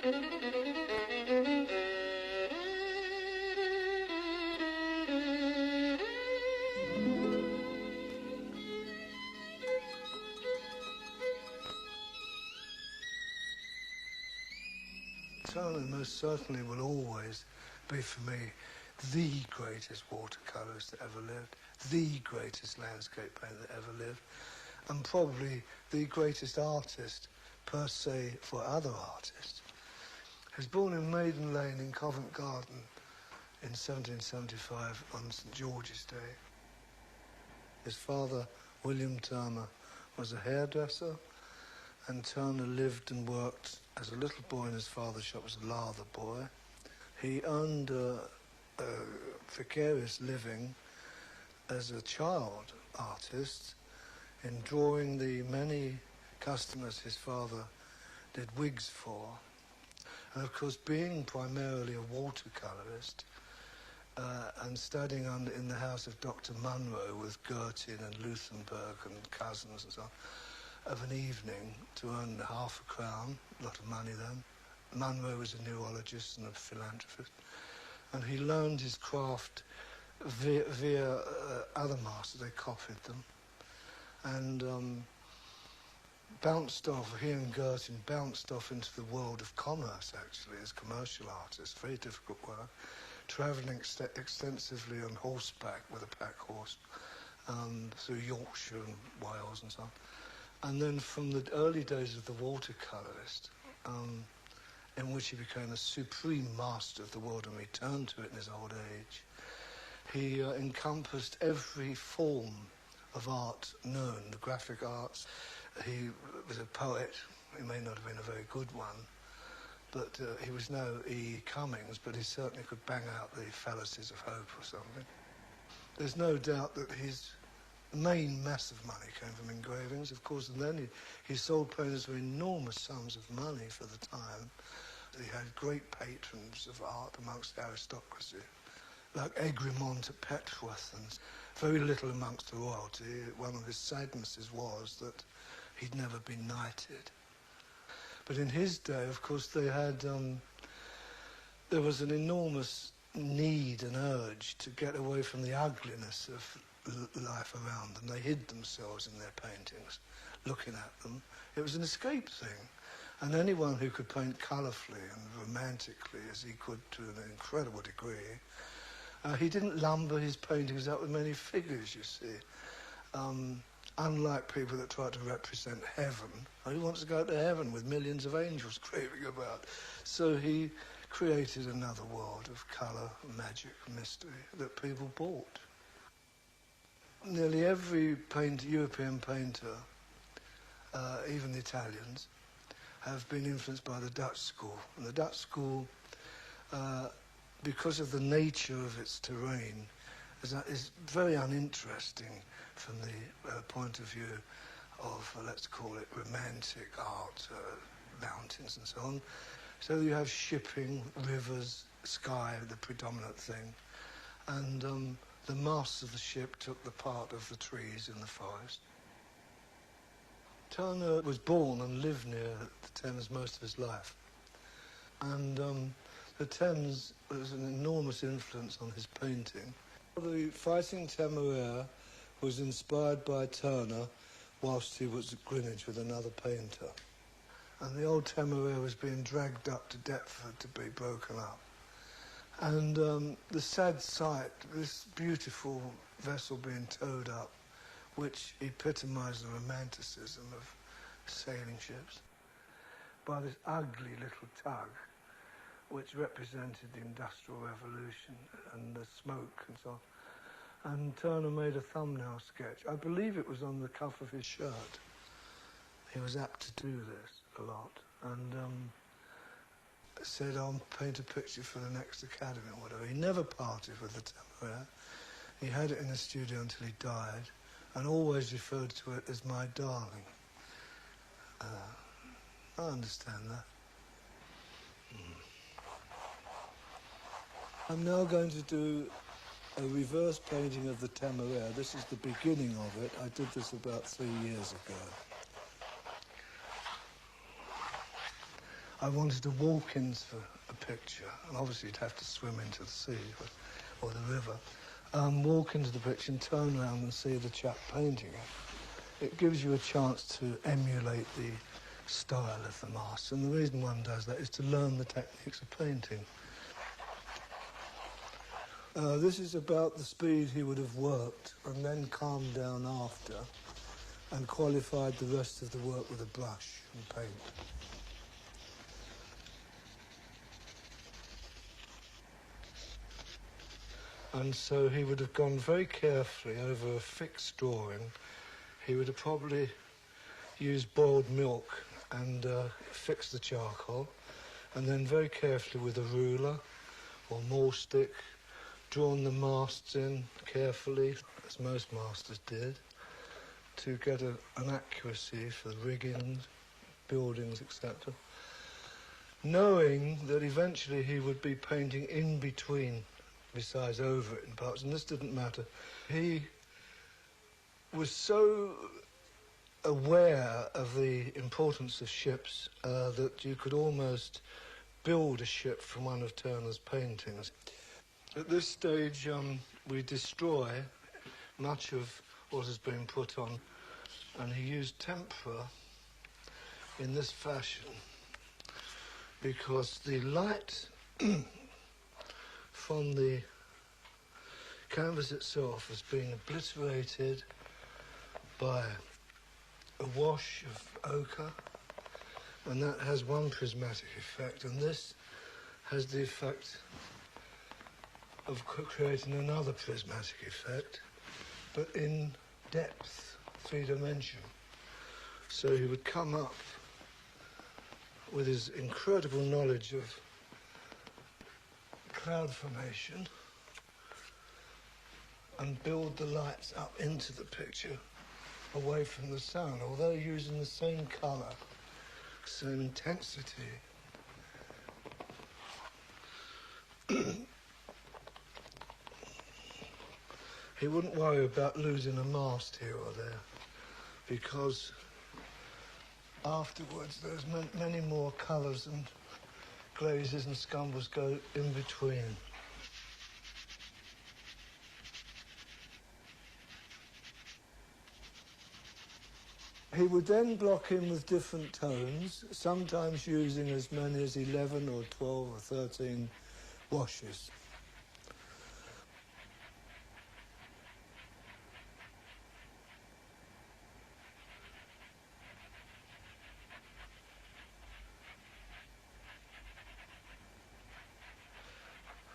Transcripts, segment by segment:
Turner most certainly will always be, for me, the greatest watercolourist that ever lived, the greatest landscape painter that ever lived, and probably the greatest artist, per se, for other artists. He was born in Maiden Lane in Covent Garden in 1775 on St George's Day. His father, William Turner, was a hairdresser, and Turner lived and worked as a little boy in his father's shop as a lather boy. He earned a precarious living as a child artist in drawing the many customers his father did wigs for. And of course, being primarily a watercolourist and studying in the house of Dr. Munro with Gertin and Luthenberg and cousins and so on, of an evening to earn half a crown, a lot of money then. Munro was a neurologist and a philanthropist, and he learned his craft via other masters. They copied them, and bounced off, he and Gertin bounced off into the world of commerce, actually, as commercial artists. Very difficult work, travelling extensively on horseback with a pack horse through Yorkshire and Wales and so on. And then from the early days of the watercolourist, in which he became a supreme master of the world and returned to it in his old age, he encompassed every form of art known, the graphic arts. He was a poet. He may not have been a very good one, but he was no E. Cummings, but he certainly could bang out the fallacies of hope or something. There's no doubt that his main mass of money came from engravings, of course, and then he sold painters for enormous sums of money for the time. He had great patrons of art amongst the aristocracy, like Egremont at Petworth, and very little amongst the royalty. One of his sadnesses was that he'd never been knighted. But in his day, of course, they had, there was an enormous need and urge to get away from the ugliness of life around them. They hid themselves in their paintings, looking at them. It was an escape thing. And anyone who could paint colourfully and romantically, as he could to an incredible degree, he didn't lumber his paintings up with many figures, you see. Unlike people that try to represent heaven. Who wants to go to heaven with millions of angels craving about? So he created another world of colour, magic, mystery that people bought. Nearly every European painter, even the Italians, have been influenced by the Dutch school. And the Dutch school, because of the nature of its terrain, is very uninteresting from the point of view of, let's call it, romantic art, mountains and so on. So you have shipping, rivers, sky, the predominant thing. And the masts of the ship took the part of the trees in the forest. Turner was born and lived near the Thames most of his life. And the Thames was an enormous influence on his painting. The Fighting Temeraire was inspired by Turner whilst he was at Greenwich with another painter. And the old Temeraire was being dragged up to Deptford to be broken up. And the sad sight, this beautiful vessel being towed up, which epitomised the romanticism of sailing ships, by this ugly little tug, which represented the Industrial Revolution and the smoke and so on. And Turner made a thumbnail sketch. I believe it was on the cuff of his shirt. He was apt to do this a lot. And said, I'll paint a picture for the next Academy or whatever. He never parted with the Temeraire. He had it in the studio until he died, and always referred to it as my darling. I understand that. I'm now going to do a reverse painting of the Temeraire. This is the beginning of it. I did this about 3 years ago. I wanted to walk into a picture, and obviously you'd have to swim into the sea or the river, walk into the picture and turn around and see the chap painting it. It gives you a chance to emulate the style of the master, and the reason one does that is to learn the techniques of painting. This is about the speed he would have worked and then calmed down after and qualified the rest of the work with a brush and paint. And so he would have gone very carefully over a fixed drawing. He would have probably used boiled milk and fixed the charcoal, and then very carefully with a ruler or maul stick, drawn the masts in carefully, as most masters did, to get an accuracy for the rigging, buildings, etc. Knowing that eventually he would be painting in between, besides over it in parts, and this didn't matter. He was so aware of the importance of ships that you could almost build a ship from one of Turner's paintings. At this stage, we destroy much of what has been put on, and he used tempera in this fashion because the light from the canvas itself has been obliterated by a wash of ochre, and that has one prismatic effect, and this has the effect of creating another prismatic effect, but in depth, 3-dimension. So he would come up with his incredible knowledge of cloud formation and build the lights up into the picture away from the sun, although using the same colour, same intensity. He wouldn't worry about losing a mast here or there, because afterwards there's many more colours and glazes and scumbles go in between. He would then block in with different tones, sometimes using as many as 11 or 12 or 13 washes.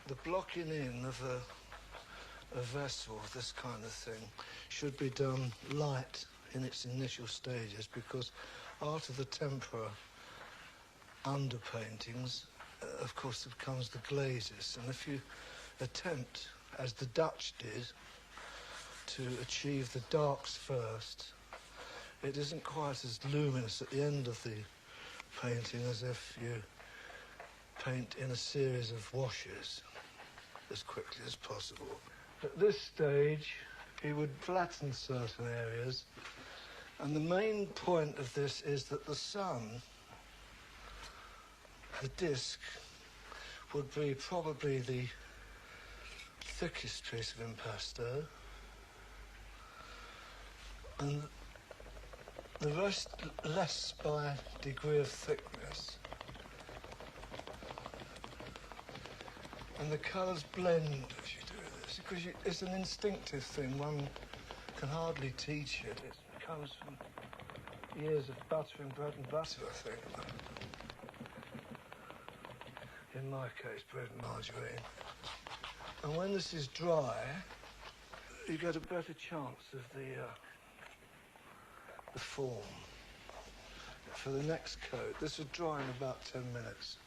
The blocking in of a vessel, this kind of thing, should be done light in its initial stages, because after the tempera underpaintings, of course, it becomes the glazes. And if you attempt, as the Dutch did, to achieve the darks first, it isn't quite as luminous at the end of the painting as if you paint in a series of washes as quickly as possible. At this stage, he would flatten certain areas, and the main point of this is that the sun, the disc, would be probably the thickest piece of impasto, and the rest less by degree of thickness. And the colours blend as you do this, because it's an instinctive thing. One can hardly teach it. It comes from years of buttering bread and butter, I think. In my case, bread and margarine. And when this is dry, you get a better chance of the form. For the next coat, this would dry in about 10 minutes.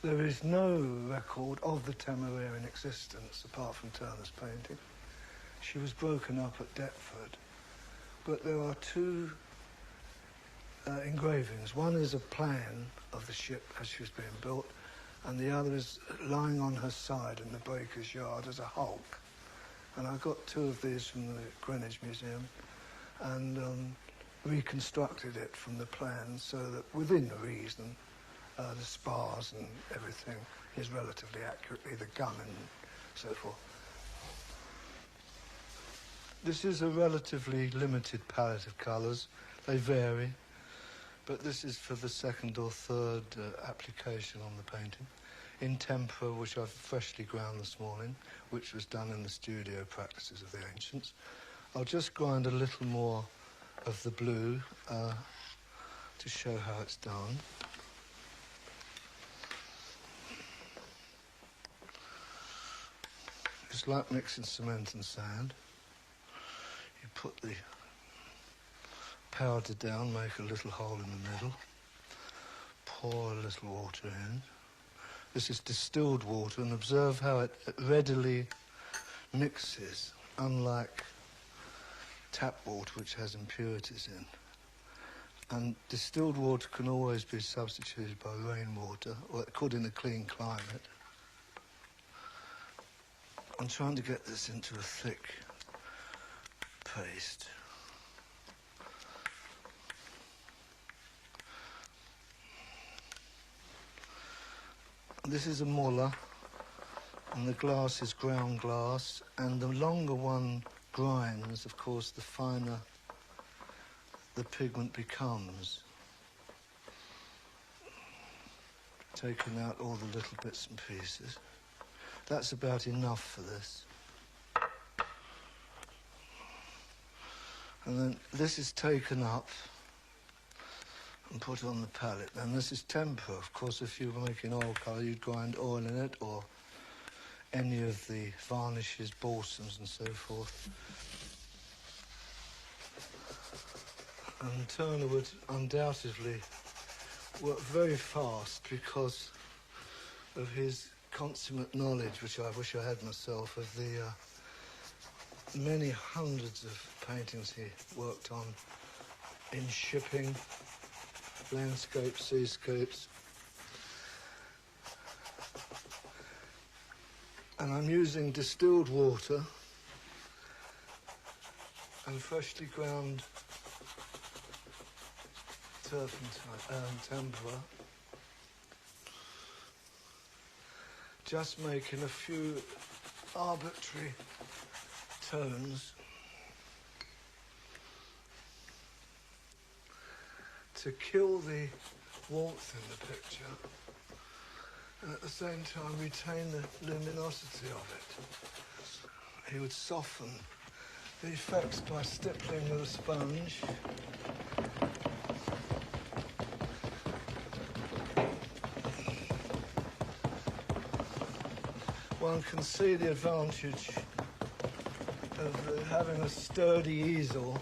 There is no record of the Temeraire in existence apart from Turner's painting. She was broken up at Deptford, but there are two engravings. One is a plan of the ship as she was being built, and the other is lying on her side in the breaker's yard as a hulk. And I got two of these from the Greenwich Museum, and reconstructed it from the plans so that within reason the spars and everything is relatively accurately, the gun and so forth. This is a relatively limited palette of colours. They vary, but this is for the second or third application on the painting. In tempera, which I've freshly ground this morning, which was done in the studio practices of the ancients. I'll just grind a little more of the blue to show how it's done. It's like mixing cement and sand. You put the powder down, make a little hole in the middle, pour a little water in. This is distilled water, and observe how it readily mixes, unlike tap water, which has impurities in. And distilled water can always be substituted by rainwater, or it could in a clean climate. I'm trying to get this into a thick paste. This is a muller, and the glass is ground glass, and the longer one grinds, of course, the finer the pigment becomes. Taking out all the little bits and pieces. That's about enough for this. And then this is taken up and put on the palette. And this is tempera. Of course, if you were making oil colour, you'd grind oil in it, or any of the varnishes, balsams and so forth. And Turner would undoubtedly work very fast because of his consummate knowledge, which I wish I had myself, of the many hundreds of paintings he worked on in shipping, landscapes, seascapes. And I'm using distilled water and freshly ground turpentine tempera. Just making a few arbitrary tones to kill the warmth in the picture and at the same time retain the luminosity of it. He would soften the effects by stippling with a sponge. One can see the advantage of having a sturdy easel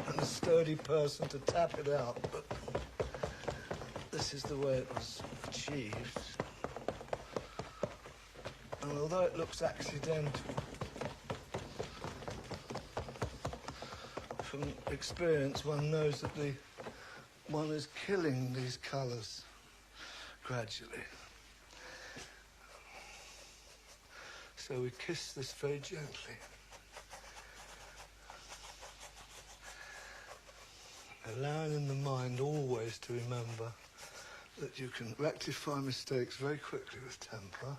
and a sturdy person to tap it out, but this is the way it was achieved. And although it looks accidental, from experience one knows that one is killing these colours gradually. So we kiss this very gently. Allowing in the mind always to remember that you can rectify mistakes very quickly with tempera.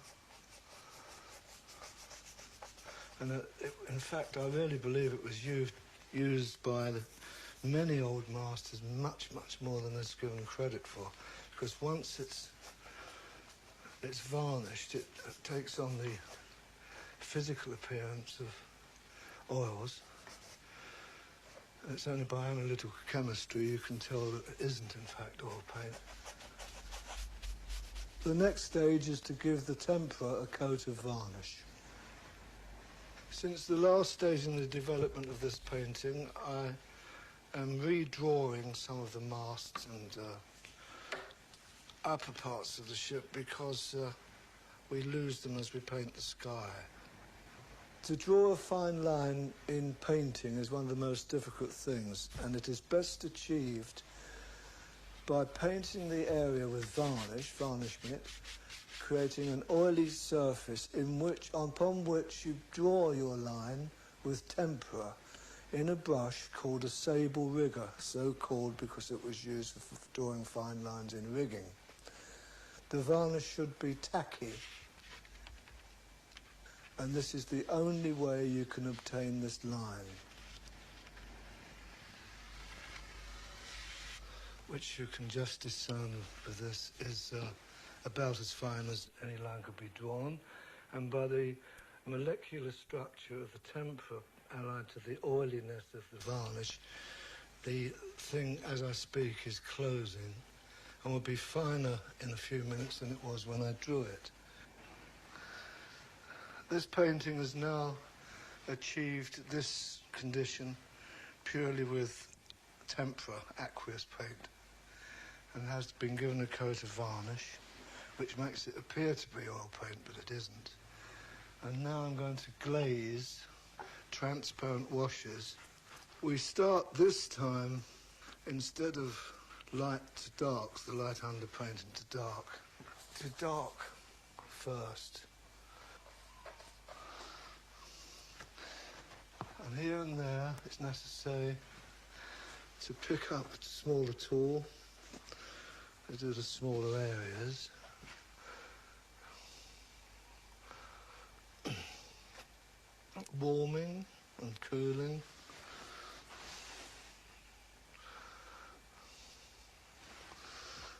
And in fact, I really believe it was used by many old masters much, much more than is given credit for. Because once it's varnished, it takes on the physical appearance of oils. It's only by analytical chemistry you can tell that it isn't in fact oil paint. The next stage is to give the tempera a coat of varnish. Since the last stage in the development of this painting, I am redrawing some of the masts and upper parts of the ship because we lose them as we paint the sky. To draw a fine line in painting is one of the most difficult things, and it is best achieved by painting the area with varnishing it, creating an oily surface upon which you draw your line with tempera in a brush called a sable rigger, so called because it was used for drawing fine lines in rigging. The varnish should be tacky, and this is the only way you can obtain this line, which you can just discern with this is about as fine as any line could be drawn, and by the molecular structure of the tempera allied to the oiliness of the varnish, the thing as I speak is closing and will be finer in a few minutes than it was when I drew it. This painting has now achieved this condition purely with tempera, aqueous paint, and has been given a coat of varnish, which makes it appear to be oil paint, but it isn't. And now I'm going to glaze transparent washes. We start this time, instead of light to darks, the light underpaint into dark, to dark first. And here and there it's necessary to pick up a smaller tool to do the smaller areas. Warming and cooling.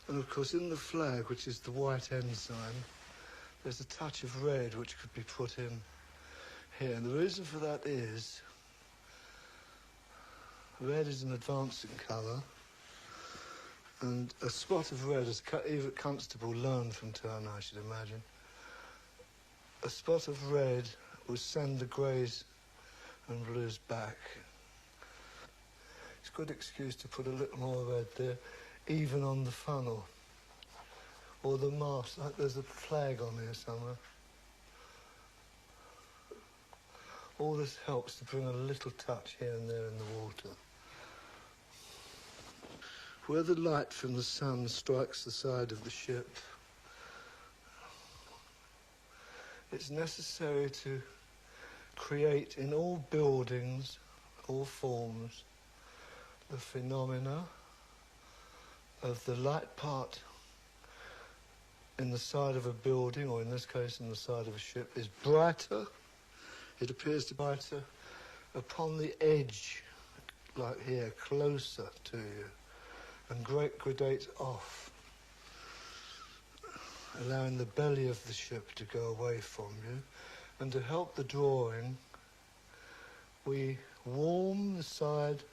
And of course in the flag, which is the white ensign, there's a touch of red which could be put in here. And the reason for that is red is an advancing colour, and a spot of red, as Eva Constable learned from Turner, I should imagine, a spot of red will send the greys and blues back. It's a good excuse to put a little more red there, even on the funnel, or the mast, like there's a flag on here somewhere. All this helps to bring a little touch here and there in the water. Where the light from the sun strikes the side of the ship, it's necessary to create in all buildings, all forms, the phenomena of the light part in the side of a building, or in this case in the side of a ship, is brighter, it appears to be brighter upon the edge, like here, closer to you, and gradate off, allowing the belly of the ship to go away from you. And to help the drawing, we warm the side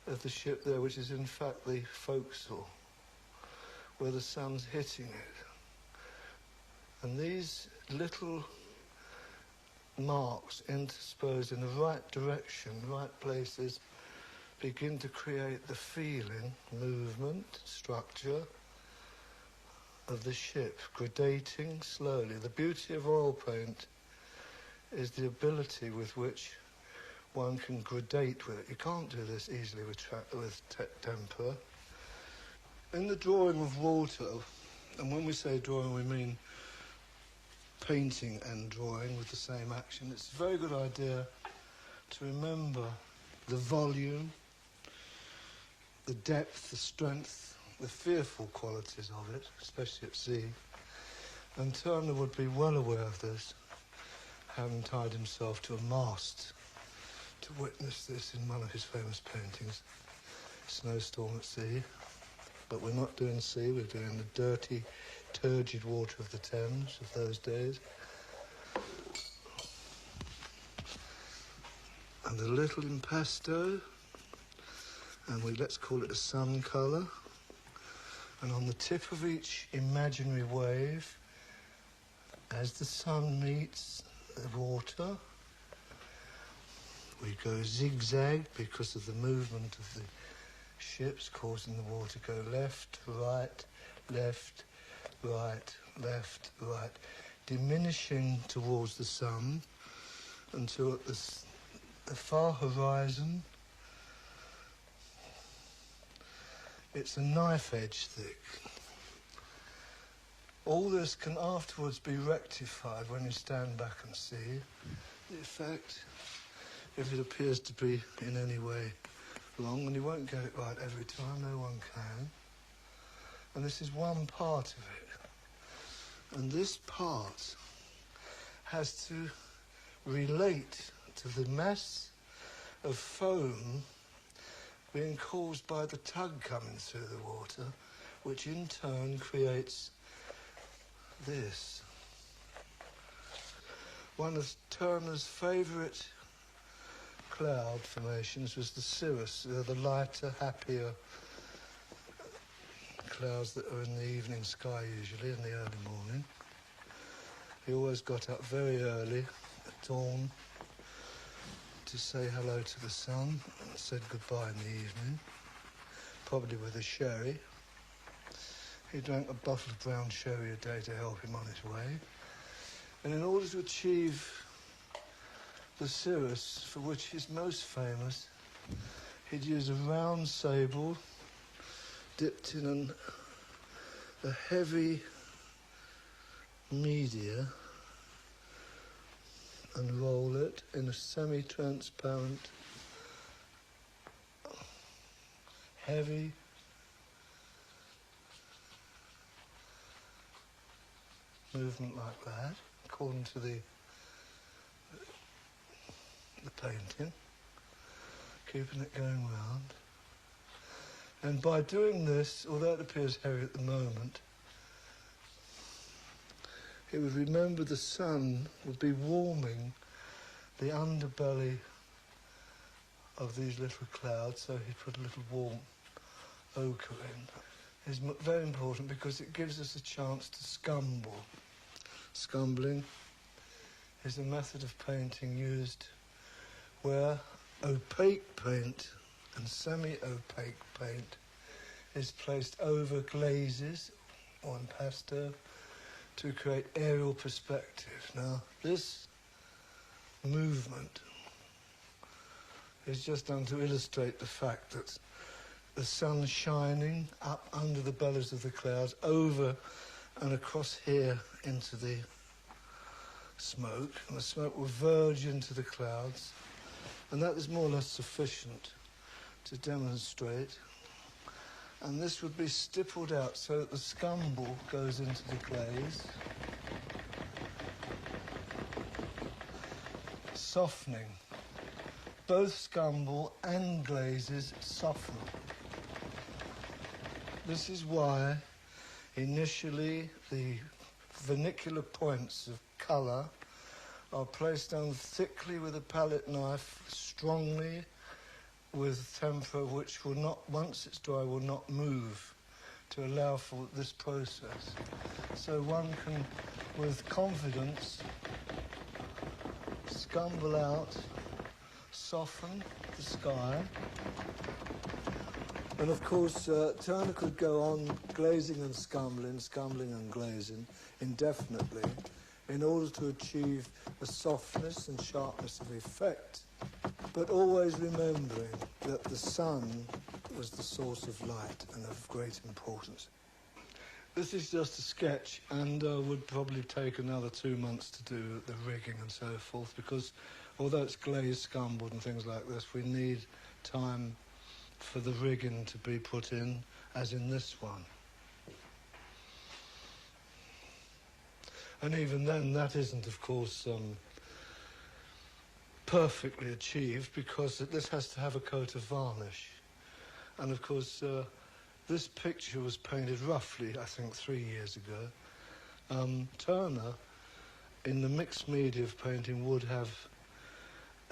of the ship there, which is in fact the forecastle, where the sun's hitting it. And these little marks intersposed in the right direction, right places, begin to create the feeling, movement, structure of the ship, gradating slowly. The beauty of oil paint is the ability with which one can gradate with it. You can't do this easily with tempera. In the drawing of water, and when we say drawing we mean painting and drawing with the same action, it's a very good idea to remember the volume, the depth, the strength, the fearful qualities of it, especially at sea. And Turner would be well aware of this, having tied himself to a mast to witness this in one of his famous paintings, Snowstorm at Sea. But we're not doing sea, we're doing the dirty, turgid water of the Thames of those days. And a little impasto, and let's call it a sun colour. And on the tip of each imaginary wave, as the sun meets the water, we go zigzag because of the movement of the ships causing the water to go left, right, left, right, left, right, diminishing towards the sun until at the far horizon it's a knife edge thick. All this can afterwards be rectified when you stand back and see the effect. if it appears to be in any way wrong, and you won't get it right every time, no one can. And this is one part of it. And this part has to relate to the mass of foam being caused by the tug coming through the water, which in turn creates this. One of Turner's favourite cloud formations was the cirrus, the lighter, happier clouds that are in the evening sky usually, in the early morning. He always got up very early at dawn to say hello to the sun and said goodbye in the evening, probably with a sherry. He drank a bottle of brown sherry a day to help him on his way. And in order to achieve the cirrus, for which he's most famous, he'd use a round sable dipped in a heavy media and roll it in a semi-transparent, heavy movement like that, according to the painting, keeping it going round. And by doing this, although it appears heavy at the moment, he would remember the sun would be warming the underbelly of these little clouds, so he'd put a little warm ochre in. It's very important because it gives us a chance to scumble. Scumbling is a method of painting used where opaque paint and semi-opaque paint is placed over glazes or impasto to create aerial perspective. Now, this movement is just done to illustrate the fact that the sun shining up under the bellies of the clouds, over and across here into the smoke, and the smoke will verge into the clouds, and that is more or less sufficient to demonstrate. And this would be stippled out so that the scumble goes into the glaze, softening. Both scumble and glazes soften. This is why initially the vernicular points of colour are placed down thickly with a palette knife, strongly, with tempera which will not, once it's dry, will not move, to allow for this process. So one can, with confidence, scumble out, soften the sky. And of course, Turner could go on glazing and scumbling and glazing indefinitely in order to achieve a softness and sharpness of effect, but always remembering that the sun was the source of light and of great importance. This is just a sketch, and would probably take another 2 months to do the rigging and so forth, because although it's glazed, scumbled and things like this, we need time for the rigging to be put in, as in this one. And even then, that isn't, of course, perfectly achieved, because this has to have a coat of varnish. And of course, this picture was painted roughly, I think, 3 years ago. Turner, in the mixed media of painting, would have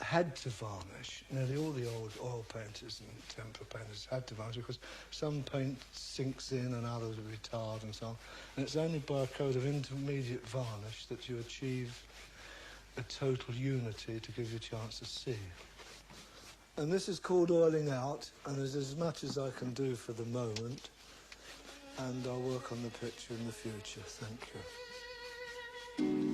had to varnish. Nearly all the old oil painters and tempera painters had to varnish, because some paint sinks in and others are retard and so on. And it's only by a coat of intermediate varnish that you achieve a total unity to give you a chance to see. And this is called oiling out, and is as much as I can do for the moment, and I'll work on the picture in the future. Thank you.